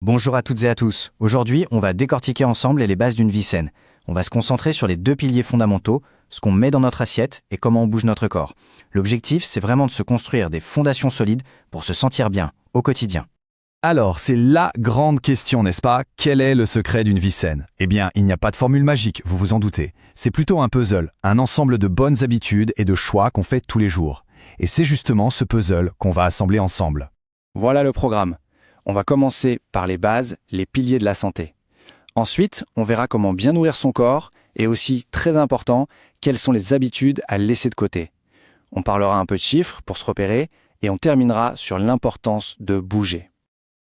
Bonjour à toutes et à tous. Aujourd'hui, on va décortiquer ensemble les bases d'une vie saine. On va se concentrer sur les deux piliers fondamentaux, ce qu'on met dans notre assiette et comment on bouge notre corps. L'objectif, c'est vraiment de se construire des fondations solides pour se sentir bien au quotidien. Alors, c'est la grande question, n'est-ce pas? Quel est le secret d'une vie saine? Eh bien, il n'y a pas de formule magique, vous vous en doutez. C'est plutôt un puzzle, un ensemble de bonnes habitudes et de choix qu'on fait tous les jours. Et c'est justement ce puzzle qu'on va assembler ensemble. Voilà le programme. On va commencer par les bases, les piliers de la santé. Ensuite, on verra comment bien nourrir son corps et aussi, très important, quelles sont les habitudes à laisser de côté. On parlera un peu de chiffres pour se repérer et on terminera sur l'importance de bouger.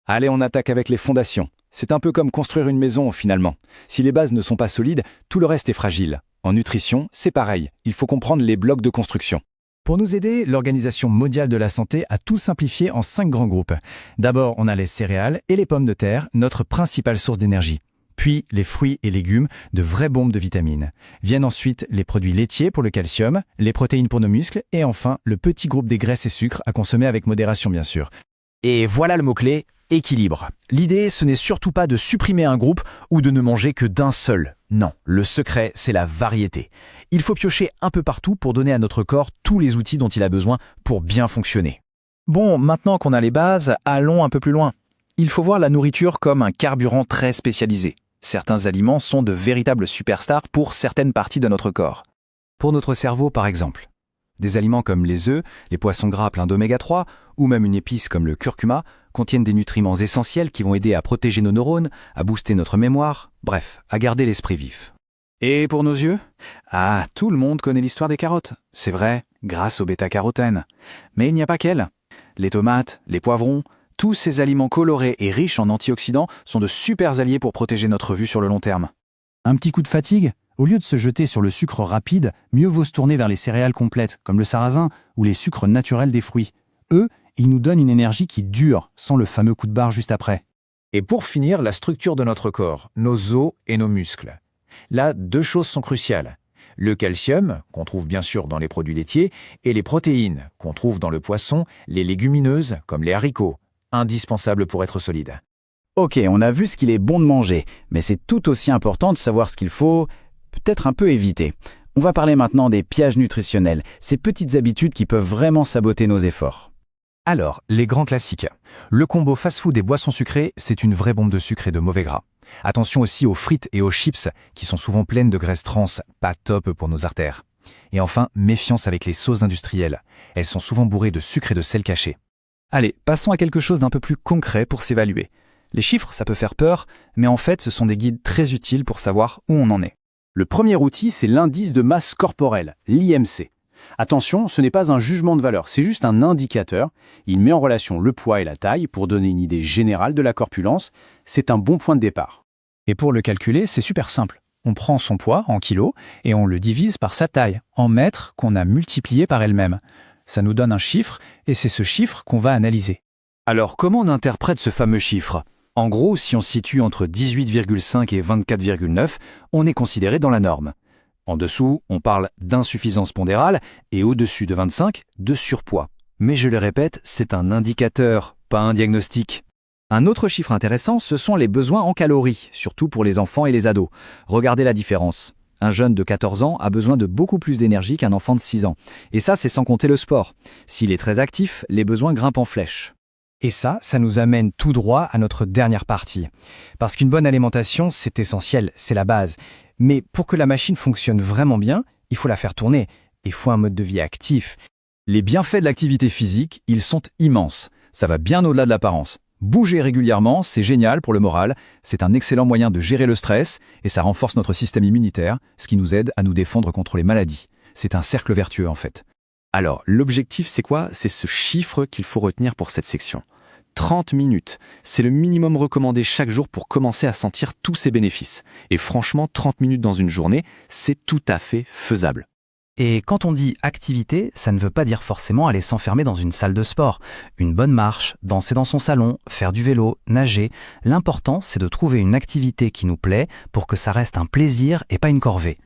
Allez, on attaque avec les fondations. C'est un peu comme construire une maison finalement. Si les bases ne sont pas solides, tout le reste est fragile. En nutrition, c'est pareil. Il faut comprendre les blocs de construction. Pour nous aider, l'Organisation mondiale de la santé a tout simplifié en 5 grands groupes. D'abord, on a les céréales et les pommes de terre, notre principale source d'énergie. Puis, les fruits et légumes, de vraies bombes de vitamines. Viennent ensuite les produits laitiers pour le calcium, les protéines pour nos muscles et enfin, le petit groupe des graisses et sucres à consommer avec modération bien sûr. Et voilà le mot-clé, équilibre. L'idée, ce n'est surtout pas de supprimer un groupe ou de ne manger que d'un seul. Non, le secret, c'est la variété. Il faut piocher un peu partout pour donner à notre corps tous les outils dont il a besoin pour bien fonctionner. Bon, maintenant qu'on a les bases, allons un peu plus loin. Il faut voir la nourriture comme un carburant très spécialisé. Certains aliments sont de véritables superstars pour certaines parties de notre corps. Pour notre cerveau, par exemple. Des aliments comme les œufs, les poissons gras pleins d'oméga 3 ou même une épice comme le curcuma contiennent des nutriments essentiels qui vont aider à protéger nos neurones, à booster notre mémoire, bref, à garder l'esprit vif. Et pour nos yeux? Ah, tout le monde connaît l'histoire des carottes. C'est vrai, grâce au bêta-carotène. Mais il n'y a pas qu'elles. Les tomates, les poivrons, tous ces aliments colorés et riches en antioxydants sont de super alliés pour protéger notre vue sur le long terme. Un petit coup de fatigue? Au lieu de se jeter sur le sucre rapide, mieux vaut se tourner vers les céréales complètes, comme le sarrasin ou les sucres naturels des fruits. Eux, ils nous donnent une énergie qui dure, sans le fameux coup de barre juste après. Et pour finir, la structure de notre corps, nos os et nos muscles. Là, 2 choses sont cruciales. Le calcium, qu'on trouve bien sûr dans les produits laitiers, et les protéines, qu'on trouve dans le poisson, les légumineuses, comme les haricots, indispensables pour être solide. Ok, on a vu ce qu'il est bon de manger, mais c'est tout aussi important de savoir ce qu'il faut peut-être un peu éviter. On va parler maintenant des pièges nutritionnels, ces petites habitudes qui peuvent vraiment saboter nos efforts. Alors, les grands classiques. Le combo fast-food et boissons sucrées, c'est une vraie bombe de sucre et de mauvais gras. Attention aussi aux frites et aux chips, qui sont souvent pleines de graisses trans, pas top pour nos artères. Et enfin, méfiance avec les sauces industrielles. Elles sont souvent bourrées de sucre et de sel caché. Allez, passons à quelque chose d'un peu plus concret pour s'évaluer. Les chiffres, ça peut faire peur, mais en fait, ce sont des guides très utiles pour savoir où on en est. Le premier outil, c'est l'indice de masse corporelle, l'IMC. Attention, ce n'est pas un jugement de valeur, c'est juste un indicateur. Il met en relation le poids et la taille pour donner une idée générale de la corpulence. C'est un bon point de départ. Et pour le calculer, c'est super simple. On prend son poids en kilos et on le divise par sa taille, en mètres qu'on a multiplié par elle-même. Ça nous donne un chiffre et c'est ce chiffre qu'on va analyser. Alors, comment on interprète ce fameux chiffre? En gros, si on se situe entre 18,5 et 24,9, on est considéré dans la norme. En dessous, on parle d'insuffisance pondérale et au-dessus de 25, de surpoids. Mais je le répète, c'est un indicateur, pas un diagnostic. Un autre chiffre intéressant, ce sont les besoins en calories, surtout pour les enfants et les ados. Regardez la différence. Un jeune de 14 ans a besoin de beaucoup plus d'énergie qu'un enfant de 6 ans. Et ça, c'est sans compter le sport. S'il est très actif, les besoins grimpent en flèche. Et ça nous amène tout droit à notre dernière partie. Parce qu'une bonne alimentation, c'est essentiel, c'est la base. Mais pour que la machine fonctionne vraiment bien, il faut la faire tourner. Il faut un mode de vie actif. Les bienfaits de l'activité physique, ils sont immenses. Ça va bien au-delà de l'apparence. Bouger régulièrement, c'est génial pour le moral, c'est un excellent moyen de gérer le stress et ça renforce notre système immunitaire, ce qui nous aide à nous défendre contre les maladies. C'est un cercle vertueux en fait. Alors, l'objectif, c'est quoi? C'est ce chiffre qu'il faut retenir pour cette section. 30 minutes, c'est le minimum recommandé chaque jour pour commencer à sentir tous ces bénéfices. Et franchement, 30 minutes dans une journée, c'est tout à fait faisable. Et quand on dit activité, ça ne veut pas dire forcément aller s'enfermer dans une salle de sport. Une bonne marche, danser dans son salon, faire du vélo, nager. L'important, c'est de trouver une activité qui nous plaît pour que ça reste un plaisir et pas une corvée.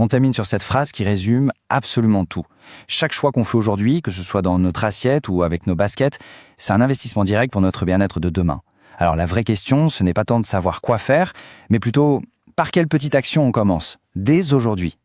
On termine sur cette phrase qui résume absolument tout. Chaque choix qu'on fait aujourd'hui, que ce soit dans notre assiette ou avec nos baskets, c'est un investissement direct pour notre bien-être de demain. Alors la vraie question, ce n'est pas tant de savoir quoi faire, mais plutôt par quelle petite action on commence, dès aujourd'hui.